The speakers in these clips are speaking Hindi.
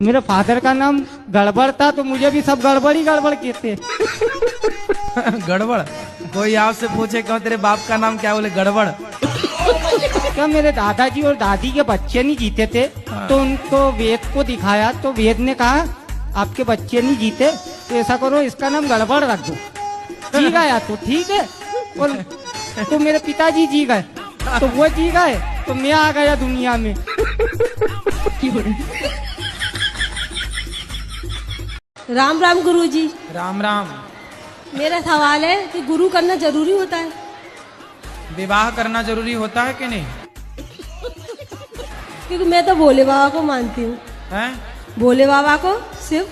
मेरे फादर का नाम गड़बड़ था तो मुझे भी सब गड़बड़ ही गड़बड़ कहते। गड़बड़? कोई आपसे पूछे क्यों तेरे बाप का नाम क्या, बोले गड़बड़। क्या मेरे दादाजी और दादी के बच्चे नहीं जीते थे तो उनको वेद को दिखाया तो वेद ने कहा आपके बच्चे नहीं जीते तो ऐसा करो इसका नाम गड़बड़ रख दो। जी गया तो ठीक है, और तो मेरे पिताजी जी गए तो वो जी गए तो मैं आ गया दुनिया में। राम राम गुरुजी। राम राम। मेरा सवाल है कि गुरु करना जरूरी होता है? विवाह करना जरूरी होता है कि नहीं? क्योंकि मैं तो भोले बाबा को मानती हूँ। हैं? भोले बाबा को सिर्फ।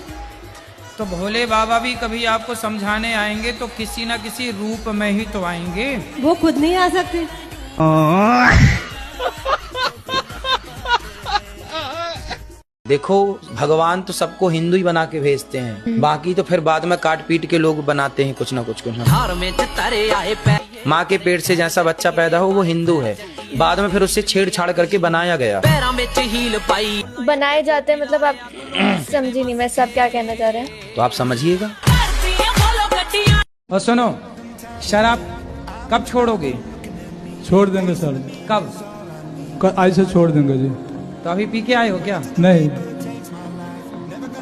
तो भोले बाबा भी कभी आपको समझाने आएंगे तो किसी न किसी रूप में ही तो आएंगे। वो खुद नहीं आ सकते। देखो, भगवान तो सबको हिंदू ही बना के भेजते हैं, बाकी तो फिर बाद में काट पीट के लोग बनाते हैं कुछ ना कुछ माँ के पेट से जैसा बच्चा पैदा हो वो हिंदू है, बाद में फिर उससे छेड़छाड़ करके बनाया गया। बनाए जाते हैं मतलब आप समझी नहीं मैं सब क्या कहना चाह रहे हैं। तो आप समझिएगा। और सुनो, शराब कब छोड़ोगे? छोड़ देंगे सर। कब? आज से छोड़ देंगे जी। तो अभी पी के आए हो क्या? नहीं।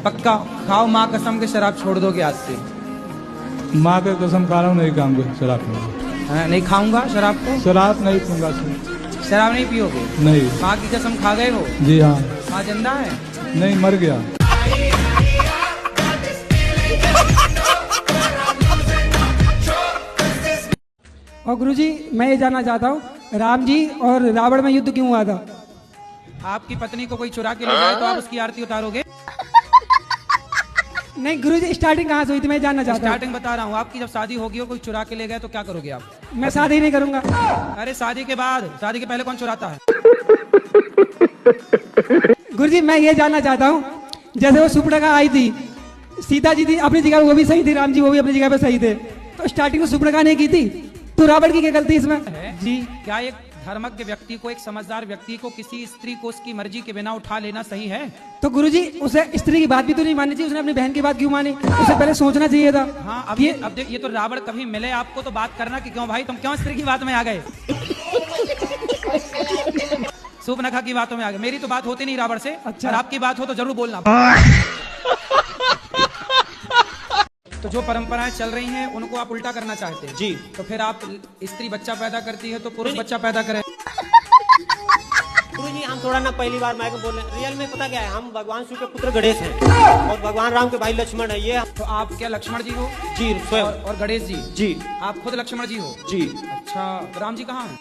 पक्का खाओ माँ कसम के शराब छोड़ दोगे आज से? माँ के कसम खा रहा हूँ, नहीं खाऊंगा शराब पीऊंगा। नहीं खाऊंगा शराब को? शराब नहीं पीऊंगा सर। शराब नहीं पियोगे? नहीं। माँ की कसम खा गए हो? जी हाँ। माँ जिंदा है? नहीं, मर गया। और गुरुजी मैं ये जानना चाहता हूँ राम जी और रावण में युद्ध क्यों हुआ था? आपकी पत्नी को कोई चुरा के ले जाए तो आप उसकी आरती उतारोगे? नहीं गुरुजी, स्टार्टिंग कहाँ से हुई थी मैं जानना चाहता हूँ। स्टार्टिंग बता रहा हूँ, आपकी जब शादी होगी और कोई चुरा के ले गए तो क्या करोगे आप? मैं शादी नहीं करूंगा। अरे शादी के बाद, शादी के पहले कौन चुराता है? गुरुजी मैं ये जानना चाहता हूँ, जैसे वो सुपर्णखा आई थी, सीता जी थी अपनी जगह, वो भी सही थी, राम जी वो भी अपनी जगह पे सही थे, तो स्टार्टिंग में सुपर्णखा ने की थी, तो रावण की क्या गलती इसमें? जी क्या एक धर्मज्ञ व्यक्ति को, एक समझदार व्यक्ति को किसी स्त्री को उसकी मर्जी के बिना उठा लेना सही है? तो गुरुजी उसे स्त्री की बात भी तो नहीं माननी चाहिए, उसने अपनी बहन की बात क्यों मानी? उसे पहले सोचना चाहिए था। हाँ अब ये तो रावण कभी मिले आपको तो बात करना कि क्यों भाई तुम क्यों स्त्री की बात में आ गए? सुपर्णखा की बातों में आ गए। मेरी तो बात होती नहीं रावण से। अच्छा, और आपकी बात हो तो जरूर बोलना। तो जो परंपराएं चल रही हैं उनको आप उल्टा करना चाहते हैं? जी। तो फिर आप स्त्री बच्चा पैदा करती है तो पुरुष बच्चा पैदा करे। गुरुजी हम थोड़ा ना पहली बार माइक में बोल रहे हैं, रियल में पता क्या है, हम भगवान शिव के पुत्र गणेश हैं और भगवान राम के भाई लक्ष्मण है। ये तो आप क्या लक्ष्मण जी हो? जी स्वयं। और गणेश जी? जी। आप खुद लक्ष्मण जी हो? जी। अच्छा, राम जी कहाँ हैं?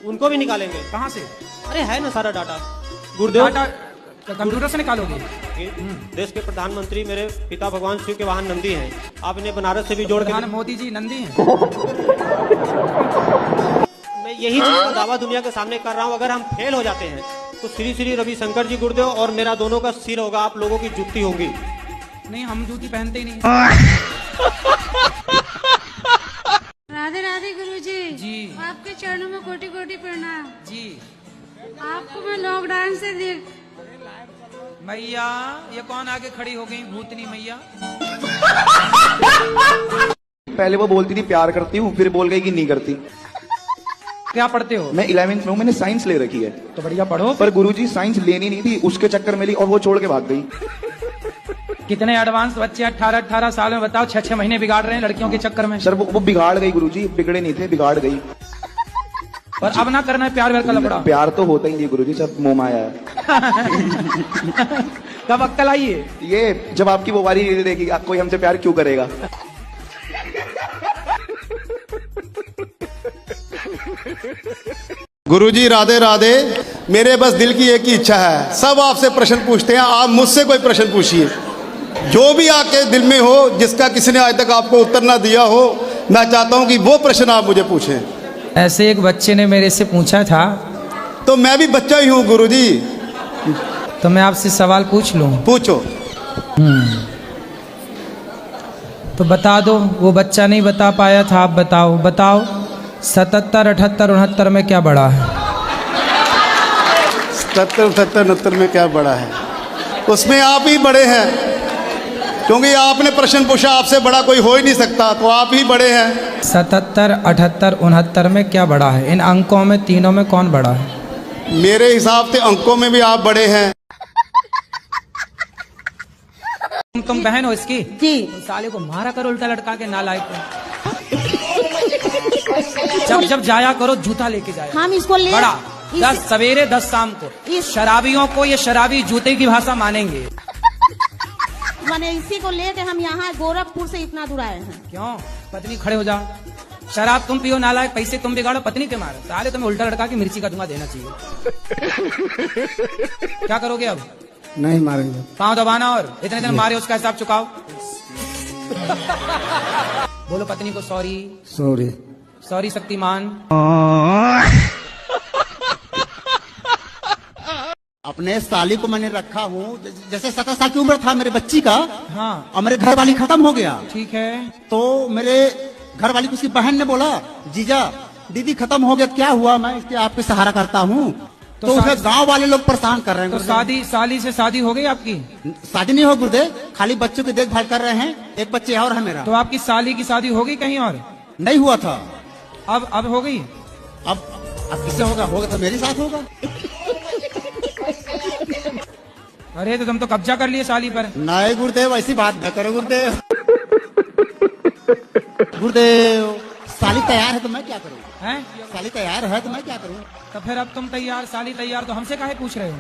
उनको भी निकालेंगे। कहाँ से? अरे है ना सारा डाटा गुरुदेव। कंप्यूटर से निकालोगे? देश के प्रधानमंत्री मेरे पिता भगवान शिव के वाहन नंदी हैं, आप इन्हें बनारस से भी जोड़ के। मोदी जी नंदी हैं? मैं यही चीज का दावा दुनिया के सामने कर रहा हूँ, अगर हम फेल हो जाते हैं तो श्री श्री रविशंकर जी गुरुदेव और मेरा दोनों का सिर होगा, आप लोगों की जुत्ती होगी। नहीं हम जूती पहनते ही नहीं। राधे राधे गुरुजी। जी। आपके चरणों में कोटि कोटि प्रणाम। जी। आपको मैं लॉकडाउन से देख। मैया ये कौन आगे खड़ी हो गई, भूतनी मैया? पहले वो बोलती थी प्यार करती हूँ, फिर बोल गई कि नहीं करती। क्या पढ़ते हो? मैं 11वीं में हूँ, मैंने साइंस ले रखी है। तो बढ़िया पढ़ो। पर गुरुजी साइंस लेनी नहीं थी, उसके चक्कर में ली और वो छोड़ के भाग गई। कितने एडवांस बच्चे 18-18 साल में, बताओ 6-6 महीने बिगाड़ रहे हैं लड़कियों के चक्कर में। सर वो बिगाड़ गई गुरुजी, बिगड़े नहीं थे, बिगाड़ गई। और अब ना करना है प्यार व्यार का लफड़ा? प्यार तो होता ही नहीं गुरुजी, सब मोह माया है। कब अक्कल आई है? ये जब आपकी वो बारी नहीं देगी, कोई हमसे प्यार क्यों करेगा। गुरुजी राधे राधे। मेरे बस दिल की एक ही इच्छा है, सब आपसे प्रश्न पूछते हैं, आप मुझसे कोई प्रश्न पूछिए जो भी आपके दिल में हो, जिसका किसी ने आज तक आपको उत्तर ना दिया हो। मैं चाहता हूं कि वो प्रश्न आप मुझे पूछें। ऐसे एक बच्चे ने मेरे से पूछा था। तो मैं भी बच्चा ही हूँ गुरुजी। तो मैं आपसे सवाल पूछ लूं? पूछो। तो बता दो, वो बच्चा नहीं बता पाया था, आप बताओ। बताओ 77, 78, 69 में क्या बड़ा है? 77 78 69 में क्या बड़ा है, उसमें आप ही बड़े हैं, क्योंकि आपने प्रश्न पूछा, आपसे बड़ा कोई हो ही नहीं सकता, तो आप ही बड़े हैं। 77, 78, 69 में क्या बड़ा है? इन अंकों में तीनों में कौन बड़ा है? मेरे हिसाब से अंकों में भी आप बड़े हैं। तुम बहन हो इसकी? जी। तुम साले को मारा करो उल्टा लटका के, नालायक को। जब जब जाया करो जूता लेके जाया। हम इसको ले बड़ा 10 सवेरे 10 शाम को। शराबियों को ये शराबी जूते की भाषा मानेंगे। मैंने इसी को लेके हम यहाँ गोरखपुर से इतना दूर आए हैं। क्यों? पत्नी खड़े हो जाओ। शराब तुम पियो नालायक, पैसे तुम बिगाड़ो, पत्नी के मारो। साले तुम्हें उल्टा लटका के मिर्ची का धुआं देना चाहिए। क्या करोगे अब? नहीं मारेंगे। पाँव दबाना और इतने दिन मारे उसका हिसाब चुकाओ। बोलो पत्नी को सॉरी। सॉरी। सॉरी शक्तिमान। अपने साली को मैंने रखा हूँ, जैसे 17 साल की उम्र था मेरे बच्ची का। हाँ। और मेरे घर वाली खत्म हो गया। ठीक है। तो मेरे घर वाली को उसकी बहन ने बोला, जीजा दीदी खत्म हो गया, क्या हुआ, मैं इसके आपके सहारा करता हूँ। तो उसे गांव वाले लोग परेशान कर रहे हैं। तो साली से शादी हो गई आपकी? शादी नहीं हो गुरुदेव, खाली बच्चों की देखभाल कर रहे हैं, एक बच्चे और है मेरा। तो आपकी साली की शादी हो गई कहीं और? नहीं हुआ था। अब हो गई? अब किससे होगा? होगा तो मेरे साथ होगा। अरे तो तुम तो कब्जा कर लिए साली पर। नहीं गुरुदेव, ऐसी बात न करो गुरुदेव। गुरुदेव साली तैयार है तो मैं क्या करूँ? हैं? साली तैयार है तो मैं क्या करूँ? तो फिर अब तुम तैयार, साली तैयार, तो हमसे काहे पूछ रहे हो?